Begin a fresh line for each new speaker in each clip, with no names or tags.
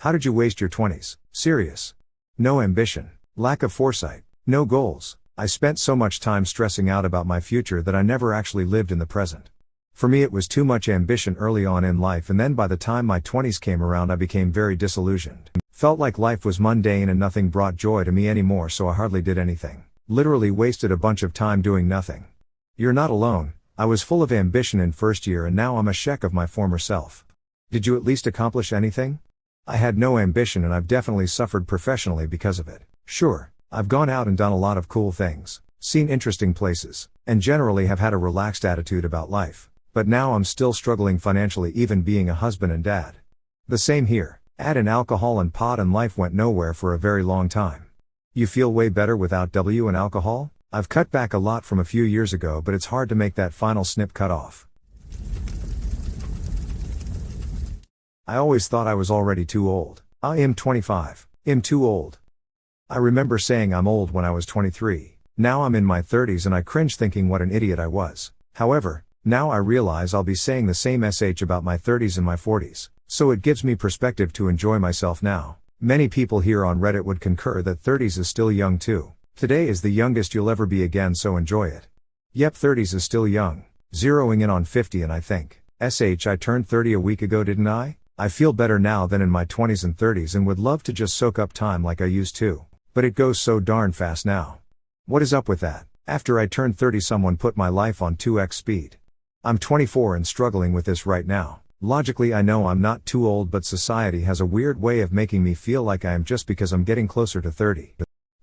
How did you waste your 20s? Serious. No ambition. Lack of foresight. No goals. I spent so much time stressing out about my future that I never actually lived in the present. For me it was too much ambition early on in life, and then by the time my 20s came around I became very disillusioned. Felt like life was mundane and nothing brought joy to me anymore, so I hardly did anything. Literally wasted a bunch of time doing nothing. You're not alone. I was full of ambition in first year and now I'm a sheck of my former self. Did you at least accomplish anything? I had no ambition and I've definitely suffered professionally because of it. Sure, I've gone out and done a lot of cool things, seen interesting places, and generally have had a relaxed attitude about life. But now I'm still struggling financially, even being a husband and dad. The same here. Add in alcohol and pot and life went nowhere for a very long time. You feel way better without W and alcohol? I've cut back a lot from a few years ago, but it's hard to make that final snip cut off. I always thought I was already too old. I am 25. I'm too old. I remember saying I'm old when I was 23. Now I'm in my 30s and I cringe thinking what an idiot I was. However, now I realize I'll be saying the same sh about my 30s and my 40s, so it gives me perspective to enjoy myself now. Many people here on Reddit would concur that 30s is still young too. Today is the youngest you'll ever be again, so enjoy it. Yep, 30s is still young. Zeroing in on 50 and I think, I turned 30 a week ago, didn't I? I feel better now than in my 20s and 30s and would love to just soak up time like I used to. But it goes so darn fast now. What is up with that? After I turned 30 someone put my life on 2x speed. I'm 24 and struggling with this right now. Logically I know I'm not too old, but society has a weird way of making me feel like I am just because I'm getting closer to 30.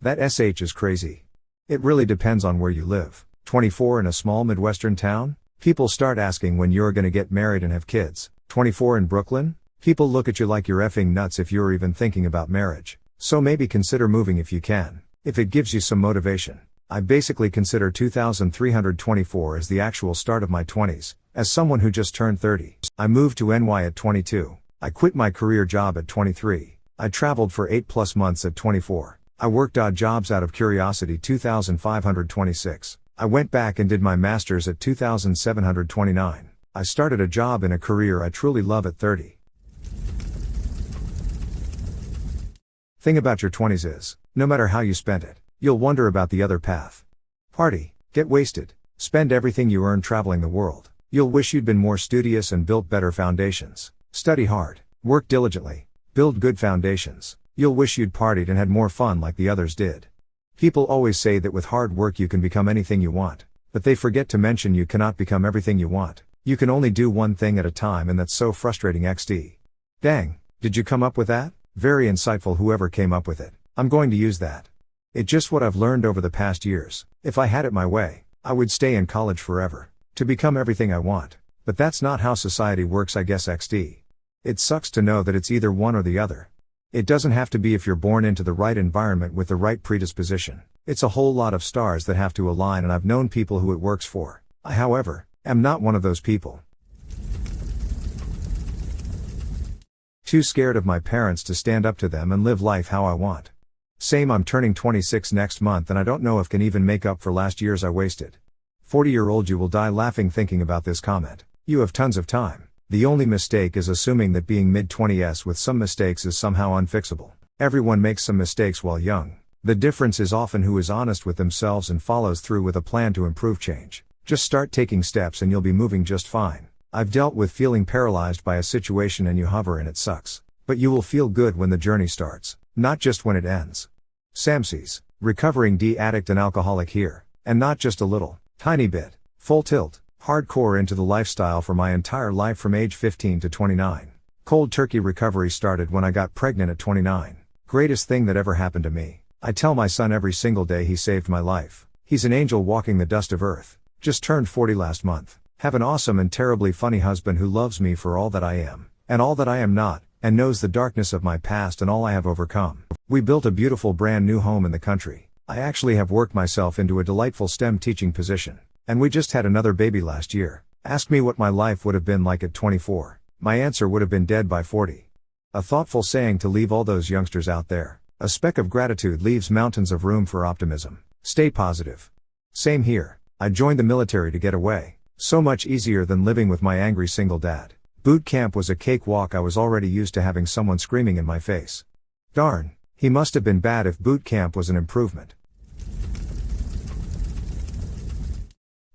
That sh is crazy. It really depends on where you live. 24 in a small Midwestern town? People start asking when you're gonna get married and have kids. 24 in Brooklyn? People look at you like you're effing nuts if you're even thinking about marriage. So maybe consider moving if you can. If it gives you some motivation. I basically consider 2324 as the actual start of my 20s, as someone who just turned 30. I moved to NY at 22. I quit my career job at 23. I traveled for 8+ months at 24. I worked odd jobs out of curiosity 2526. I went back and did my master's at 2729. I started a job in a career I truly love at 30. Thing about your 20s is, no matter how you spent it, you'll wonder about the other path. Party, get wasted, spend everything you earn traveling the world. You'll wish you'd been more studious and built better foundations. Study hard, work diligently, build good foundations. You'll wish you'd partied and had more fun like the others did. People always say that with hard work you can become anything you want, but they forget to mention you cannot become everything you want. You can only do one thing at a time, and that's so frustrating XD. Dang, did you come up with that? Very insightful whoever came up with it. I'm going to use that. It's just what I've learned over the past years. If I had it my way, I would stay in college forever, to become everything I want. But that's not how society works, I guess XD. It sucks to know that it's either one or the other. It doesn't have to be if you're born into the right environment with the right predisposition. It's a whole lot of stars that have to align, and I've known people who it works for. I, however, am not one of those people. Too scared of my parents to stand up to them and live life how I want. Same, I'm turning 26 next month and I don't know if can even make up for last year's I wasted. 40-year-old you will die laughing thinking about this comment. You have tons of time. The only mistake is assuming that being mid-20s with some mistakes is somehow unfixable. Everyone makes some mistakes while young. The difference is often who is honest with themselves and follows through with a plan to improve change. Just start taking steps and you'll be moving just fine. I've dealt with feeling paralyzed by a situation and you hover and it sucks. But you will feel good when the journey starts, not just when it ends. Samsies, recovering D-addict and alcoholic here, and not just a little, tiny bit, full tilt, hardcore into the lifestyle for my entire life from age 15 to 29. Cold turkey recovery started when I got pregnant at 29. Greatest thing that ever happened to me. I tell my son every single day he saved my life. He's an angel walking the dust of earth. Just turned 40 last month. Have an awesome and terribly funny husband who loves me for all that I am, and all that I am not, and knows the darkness of my past and all I have overcome. We built a beautiful brand new home in the country. I actually have worked myself into a delightful STEM teaching position. And we just had another baby last year. Ask me what my life would have been like at 24. My answer would have been dead by 40. A thoughtful saying to leave all those youngsters out there. A speck of gratitude leaves mountains of room for optimism. Stay positive. Same here. I joined the military to get away. So much easier than living with my angry single dad. Boot camp was a cakewalk. I was already used to having someone screaming in my face. Darn, he must have been bad if boot camp was an improvement.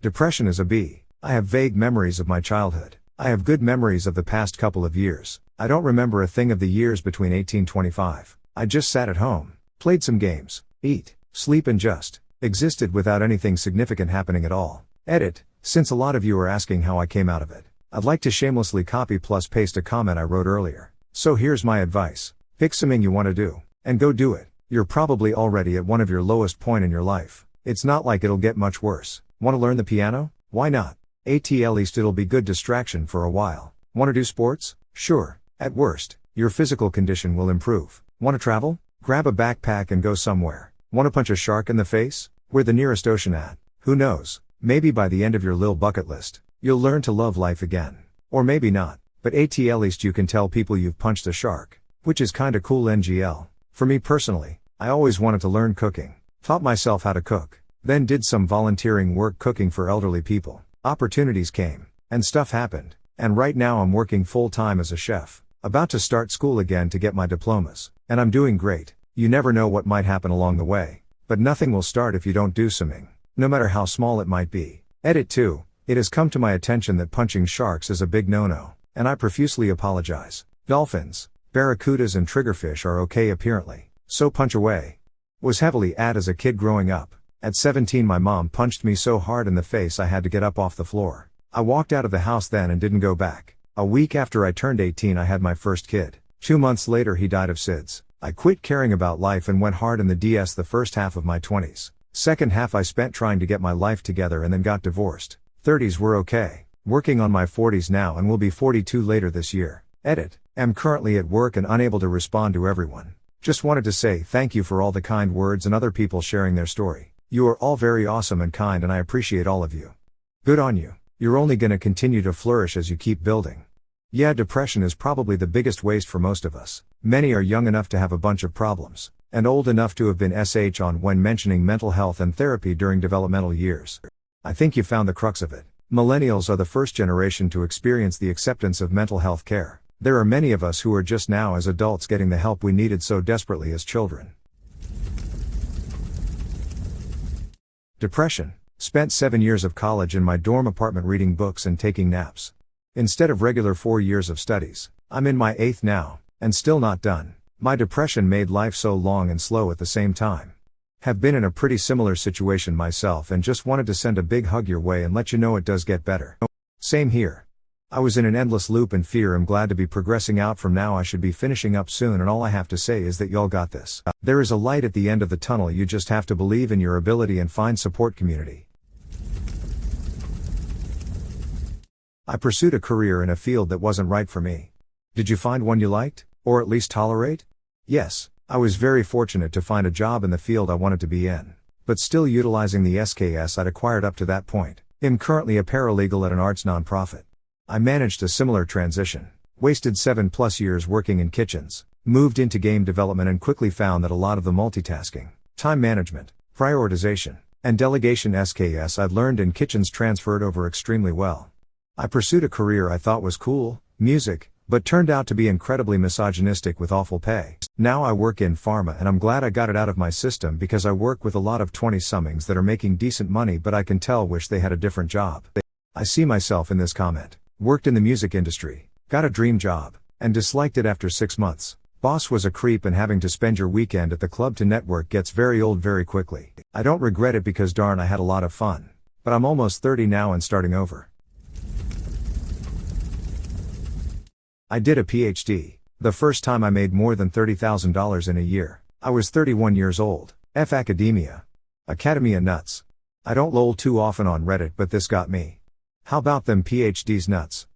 Depression is a B. I have vague memories of my childhood. I have good memories of the past couple of years. I don't remember a thing of the years between 1825. I just sat at home, played some games, eat, sleep and just existed without anything significant happening at all. Edit, since a lot of you are asking how I came out of it, I'd like to shamelessly copy plus paste a comment I wrote earlier. So here's my advice. Pick something you want to do, and go do it. You're probably already at one of your lowest point in your life. It's not like it'll get much worse. Want to learn the piano? Why not? At least it'll be good distraction for a while. Want to do sports? Sure. At worst, your physical condition will improve. Want to travel? Grab a backpack and go somewhere. Want to punch a shark in the face? Where the nearest ocean at? Who knows? Maybe by the end of your lil bucket list, you'll learn to love life again. Or maybe not, but at least you can tell people you've punched a shark, which is kinda cool. NGL. For me personally, I always wanted to learn cooking. Taught myself how to cook, then did some volunteering work cooking for elderly people. Opportunities came, and stuff happened, and right now I'm working full-time as a chef, about to start school again to get my diplomas, and I'm doing great. You never know what might happen along the way, but nothing will start if you don't do something, no matter how small it might be. Edit 2, it has come to my attention that punching sharks is a big no-no, and I profusely apologize. Dolphins, barracudas and triggerfish are okay apparently, so punch away. Was heavily as a kid growing up. At 17 my mom punched me so hard in the face I had to get up off the floor. I walked out of the house then and didn't go back. A week after I turned 18 I had my first kid. 2 months later he died of SIDS. I quit caring about life and went hard in the DS the first half of my 20s. Second half I spent trying to get my life together and then got divorced. 30s were okay. Working on my 40s now and will be 42 later this year. Edit. Am currently at work and unable to respond to everyone. Just wanted to say thank you for all the kind words and other people sharing their story. You are all very awesome and kind and I appreciate all of you. Good on you. You're only gonna continue to flourish as you keep building. Yeah, depression is probably the biggest waste for most of us. Many are young enough to have a bunch of problems, and old enough to have been on when mentioning mental health and therapy during developmental years. I think you found the crux of it. Millennials are the first generation to experience the acceptance of mental health care. There are many of us who are just now as adults getting the help we needed so desperately as children. Depression. Spent 7 years of college in my dorm apartment reading books and taking naps. Instead of regular 4 years of studies, I'm in my 8th now, and still not done. My depression made life so long and slow at the same time. Have been in a pretty similar situation myself and just wanted to send a big hug your way and let you know it does get better. Same here. I was in an endless loop and fear. I'm glad to be progressing out from now. I should be finishing up soon and all I have to say is that y'all got this. There is a light at the end of the tunnel. You just have to believe in your ability and find support community. I pursued a career in a field that wasn't right for me. Did you find one you liked, or at least tolerate? Yes, I was very fortunate to find a job in the field I wanted to be in, but still utilizing the SKS I'd acquired up to that point. I'm currently a paralegal at an arts nonprofit. I managed a similar transition, wasted 7+ years working in kitchens, moved into game development and quickly found that a lot of the multitasking, time management, prioritization, and delegation SKS I'd learned in kitchens transferred over extremely well. I pursued a career I thought was cool, music, but turned out to be incredibly misogynistic with awful pay. Now I work in pharma and I'm glad I got it out of my system because I work with a lot of 20-somethings that are making decent money but I can tell wish they had a different job. I see myself in this comment. Worked in the music industry, got a dream job, and disliked it after 6 months. Boss was a creep and having to spend your weekend at the club to network gets very old very quickly. I don't regret it because darn I had a lot of fun. But I'm almost 30 now and starting over. I did a PhD. The first time I made more than $30,000 in a year. I was 31 years old. F academia. Academia nuts. I don't lol too often on Reddit but this got me. How about them PhDs nuts?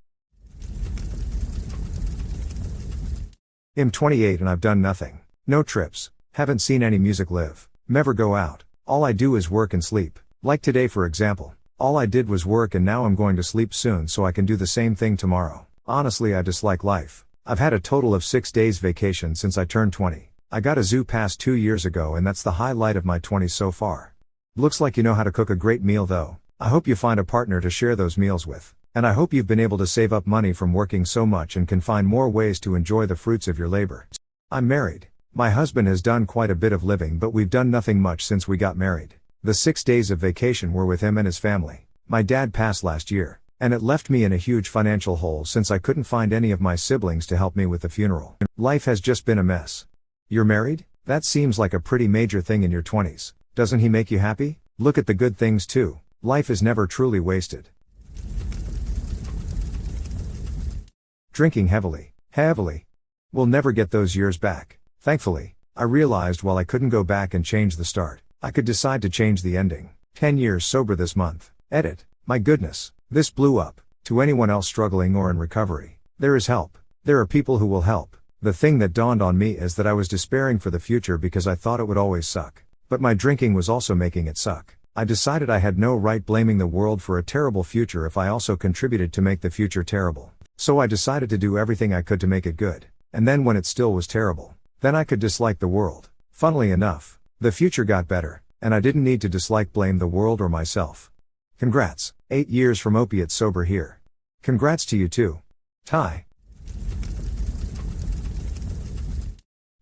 I'm 28 and I've done nothing. No trips. Haven't seen any music live. Never go out. All I do is work and sleep. Like today for example. All I did was work and now I'm going to sleep soon so I can do the same thing tomorrow. Honestly I dislike life. I've had a total of 6 days vacation since I turned 20. I got a zoo pass 2 years ago and that's the highlight of my 20s so far. Looks like you know how to cook a great meal though. I hope you find a partner to share those meals with. And I hope you've been able to save up money from working so much and can find more ways to enjoy the fruits of your labor. I'm married. My husband has done quite a bit of living, but we've done nothing much since we got married. The 6 days of vacation were with him and his family. My dad passed last year, and it left me in a huge financial hole since I couldn't find any of my siblings to help me with the funeral. Life has just been a mess. You're married? That seems like a pretty major thing in your 20s. Doesn't he make you happy? Look at the good things too. Life is never truly wasted. Drinking heavily. We'll never get those years back. Thankfully, I realized while I couldn't go back and change the start, I could decide to change the ending. 10 years sober this month. Edit. My goodness, this blew up. To anyone else struggling or in recovery, there is help. There are people who will help. The thing that dawned on me is that I was despairing for the future because I thought it would always suck. But my drinking was also making it suck. I decided I had no right blaming the world for a terrible future if I also contributed to make the future terrible. So I decided to do everything I could to make it good. And then when it still was terrible, then I could dislike the world. Funnily enough, the future got better, and I didn't need to blame the world or myself. Congrats, 8 years from opiate sober here. Congrats to you too. Ty.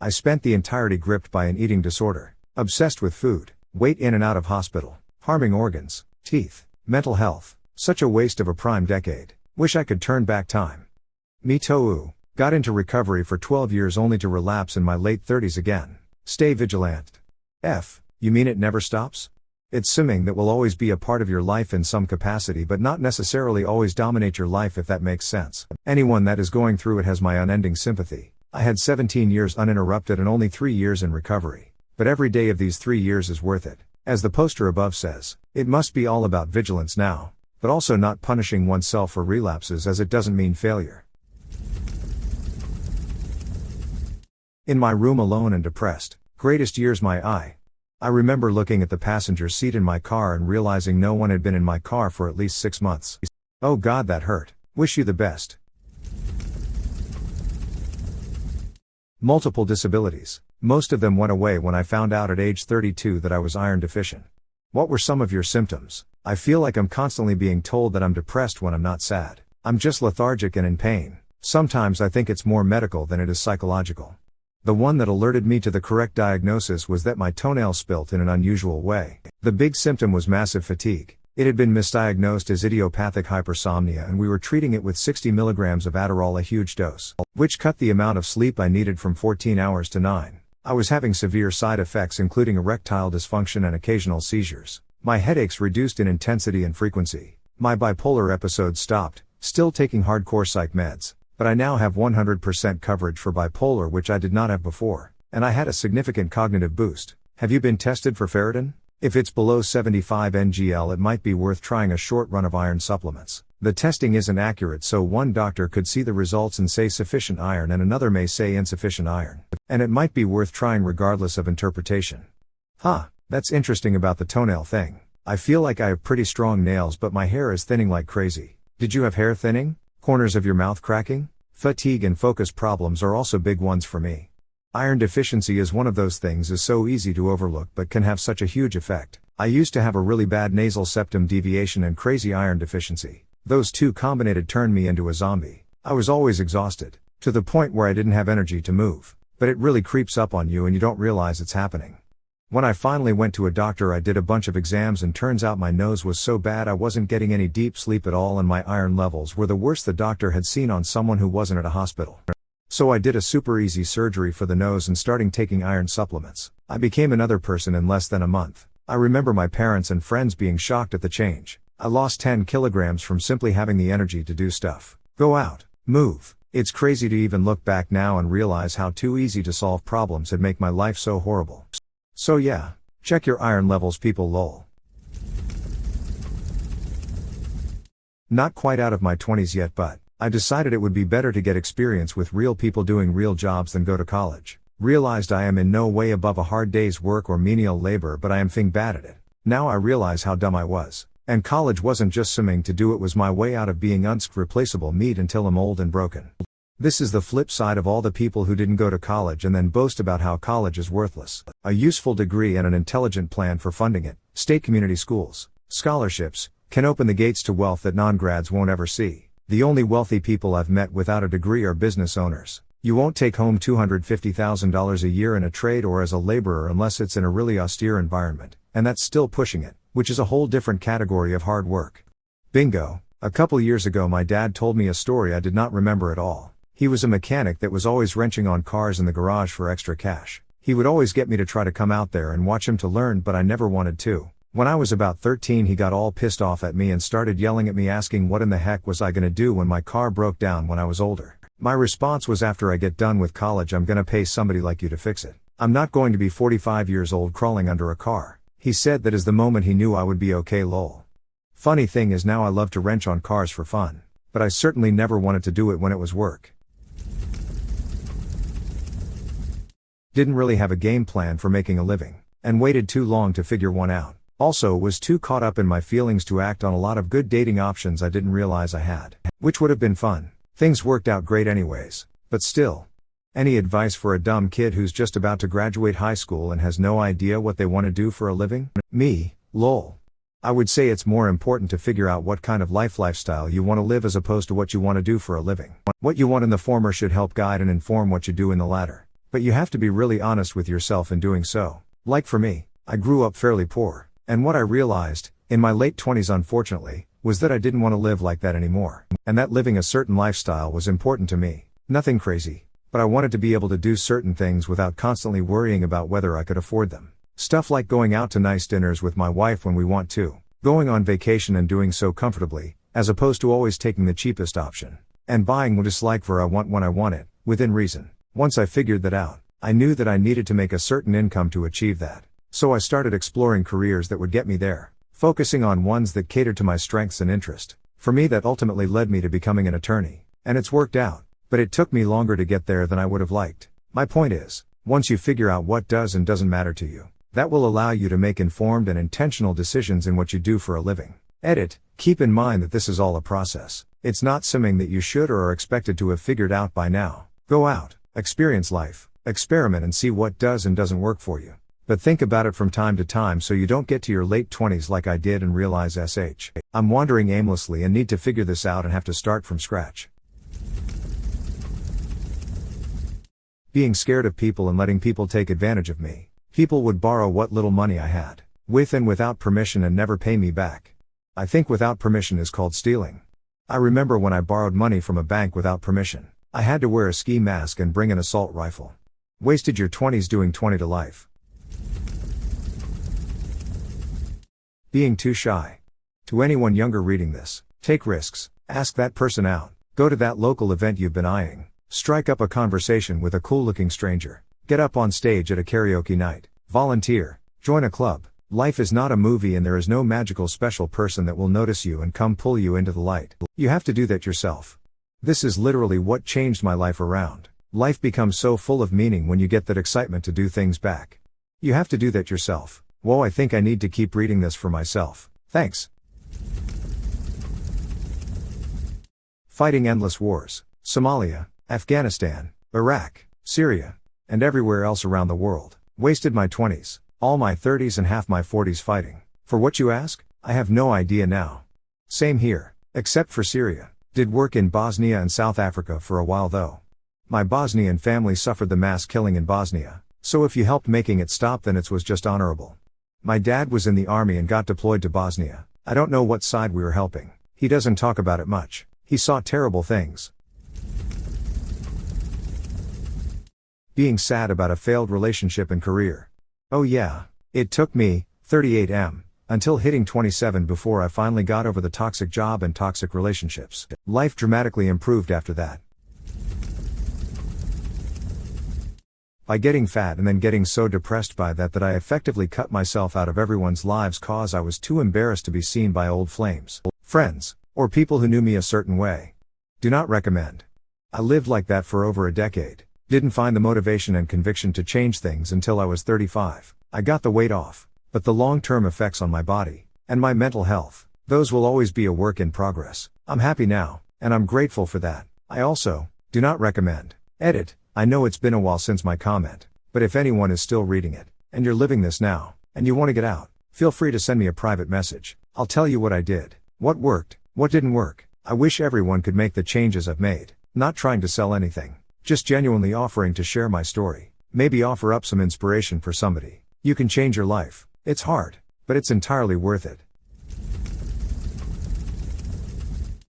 I spent the entirety gripped by an eating disorder, obsessed with food, weight in and out of hospital, harming organs, teeth, mental health, such a waste of a prime decade. Wish I could turn back time. Me too. Got into recovery for 12 years only to relapse in my late 30s again. Stay vigilant. You mean it never stops? It's assuming that will always be a part of your life in some capacity but not necessarily always dominate your life, if that makes sense. Anyone that is going through it has my unending sympathy. I had 17 years uninterrupted and only 3 years in recovery. But every day of these 3 years is worth it. As the poster above says, it must be all about vigilance now, but also not punishing oneself for relapses, as it doesn't mean failure. In my room alone and depressed, greatest years I remember looking at the passenger seat in my car and realizing no one had been in my car for at least 6 months. Oh God, that hurt. Wish you the best. Multiple disabilities. Most of them went away when I found out at age 32 that I was iron deficient. What were some of your symptoms? I feel like I'm constantly being told that I'm depressed when I'm not sad. I'm just lethargic and in pain. Sometimes I think it's more medical than it is psychological. The one that alerted me to the correct diagnosis was that my toenail spilt in an unusual way. The big symptom was massive fatigue. It had been misdiagnosed as idiopathic hypersomnia, and we were treating it with 60 milligrams of Adderall, a huge dose, which cut the amount of sleep I needed from 14 hours to 9. I was having severe side effects including erectile dysfunction and occasional seizures. My headaches reduced in intensity and frequency. My bipolar episodes stopped, still taking hardcore psych meds, but I now have 100% coverage for bipolar, which I did not have before, and I had a significant cognitive boost. Have you been tested for ferritin? If it's below 75 ngl, it might be worth trying a short run of iron supplements. The testing isn't accurate, so one doctor could see the results and say sufficient iron and another may say insufficient iron. And it might be worth trying regardless of interpretation. That's interesting about the toenail thing. I feel like I have pretty strong nails, but my hair is thinning like crazy. Did you have hair thinning? Corners of your mouth cracking? Fatigue and focus problems are also big ones for me. Iron deficiency is one of those things is so easy to overlook but can have such a huge effect. I used to have a really bad nasal septum deviation and crazy iron deficiency. Those two combined turned me into a zombie. I was always exhausted, to the point where I didn't have energy to move. But it really creeps up on you and you don't realize it's happening. When I finally went to a doctor, I did a bunch of exams and turns out my nose was so bad I wasn't getting any deep sleep at all and my iron levels were the worst the doctor had seen on someone who wasn't at a hospital. So I did a super easy surgery for the nose and starting taking iron supplements. I became another person in less than a month. I remember my parents and friends being shocked at the change. I lost 10 kilograms from simply having the energy to do stuff. Go out, move. It's crazy to even look back now and realize how too easy to solve problems had made my life so horrible. So yeah, check your iron levels, people, lol. Not quite out of my 20s yet, but I decided it would be better to get experience with real people doing real jobs than go to college. Realized I am in no way above a hard day's work or menial labor, but I am bad at it. Now I realize how dumb I was. And college wasn't just swimming to do, it was my way out of being replaceable meat until I'm old and broken. This is the flip side of all the people who didn't go to college and then boast about how college is worthless. A useful degree and an intelligent plan for funding it, state community schools, scholarships, can open the gates to wealth that non-grads won't ever see. The only wealthy people I've met without a degree are business owners. You won't take home $250,000 a year in a trade or as a laborer unless it's in a really austere environment, and that's still pushing it, which is a whole different category of hard work. Bingo. A couple years ago my dad told me a story I did not remember at all. He was a mechanic that was always wrenching on cars in the garage for extra cash. He would always get me to try to come out there and watch him to learn, but I never wanted to. When I was about 13 he got all pissed off at me and started yelling at me asking what in the heck was I gonna do when my car broke down when I was older. My response was, after I get done with college I'm gonna pay somebody like you to fix it. I'm not going to be 45 years old crawling under a car. He said that as the moment he knew I would be okay, lol. Funny thing is now I love to wrench on cars for fun, but I certainly never wanted to do it when it was work. Didn't really have a game plan for making a living, and waited too long to figure one out. Also was too caught up in my feelings to act on a lot of good dating options I didn't realize I had, which would have been fun. Things worked out great anyways, but still. Any advice for a dumb kid who's just about to graduate high school and has no idea what they want to do for a living? Me, lol. I would say it's more important to figure out what kind of lifestyle you want to live as opposed to what you want to do for a living. What you want in the former should help guide and inform what you do in the latter. But you have to be really honest with yourself in doing so. Like for me, I grew up fairly poor. And what I realized, in my late 20s unfortunately, was that I didn't want to live like that anymore. And that living a certain lifestyle was important to me. Nothing crazy, but I wanted to be able to do certain things without constantly worrying about whether I could afford them. Stuff like going out to nice dinners with my wife when we want to, going on vacation and doing so comfortably, as opposed to always taking the cheapest option, and buying what I like for I want when I want it, within reason. Once I figured that out, I knew that I needed to make a certain income to achieve that. So I started exploring careers that would get me there, focusing on ones that catered to my strengths and interest. For me that ultimately led me to becoming an attorney, and it's worked out, but it took me longer to get there than I would have liked. My point is, once you figure out what does and doesn't matter to you, that will allow you to make informed and intentional decisions in what you do for a living. Edit, keep in mind that this is all a process. It's not something that you should or are expected to have figured out by now. Go out, experience life, experiment and see what does and doesn't work for you. But think about it from time to time so you don't get to your late 20s like I did and realize I'm wandering aimlessly and need to figure this out and have to start from scratch. Being scared of people and letting people take advantage of me. People would borrow what little money I had, with and without permission, and never pay me back. I think without permission is called stealing. I remember when I borrowed money from a bank without permission. I had to wear a ski mask and bring an assault rifle. Wasted your 20s doing 20 to life. Being too shy. To anyone younger reading this, take risks, ask that person out, go to that local event you've been eyeing, strike up a conversation with a cool-looking stranger, get up on stage at a karaoke night, volunteer, join a club. Life is not a movie and there is no magical special person that will notice you and come pull you into the light. You have to do that yourself. This is literally what changed my life around. Life becomes so full of meaning when you get that excitement to do things back. You have to do that yourself. Whoa, I think I need to keep reading this for myself. Thanks. Fighting endless wars. Somalia, Afghanistan, Iraq, Syria, and everywhere else around the world. Wasted my 20s, all my 30s and half my 40s fighting. For what you ask? I have no idea now. Same here, except for Syria. Did work in Bosnia and South Africa for a while though. My Bosnian family suffered the mass killing in Bosnia, so if you helped making it stop then it was just honorable. My dad was in the army and got deployed to Bosnia. I don't know what side we were helping. He doesn't talk about it much. He saw terrible things. Being sad about a failed relationship and career. Oh yeah, it took me, 38M, until hitting 27 before I finally got over the toxic job and toxic relationships. Life dramatically improved after that. By getting fat and then getting so depressed by that I effectively cut myself out of everyone's lives cause I was too embarrassed to be seen by old flames, friends, or people who knew me a certain way. Do not recommend. I lived like that for over a decade. Didn't find the motivation and conviction to change things until I was 35. I got the weight off, but the long-term effects on my body, and my mental health, those will always be a work in progress. I'm happy now, and I'm grateful for that. I also, do not recommend. Edit. I know it's been a while since my comment, but if anyone is still reading it, and you're living this now, and you want to get out, feel free to send me a private message. I'll tell you what I did, what worked, what didn't work. I wish everyone could make the changes I've made, not trying to sell anything, just genuinely offering to share my story, maybe offer up some inspiration for somebody. You can change your life. It's hard, but it's entirely worth it.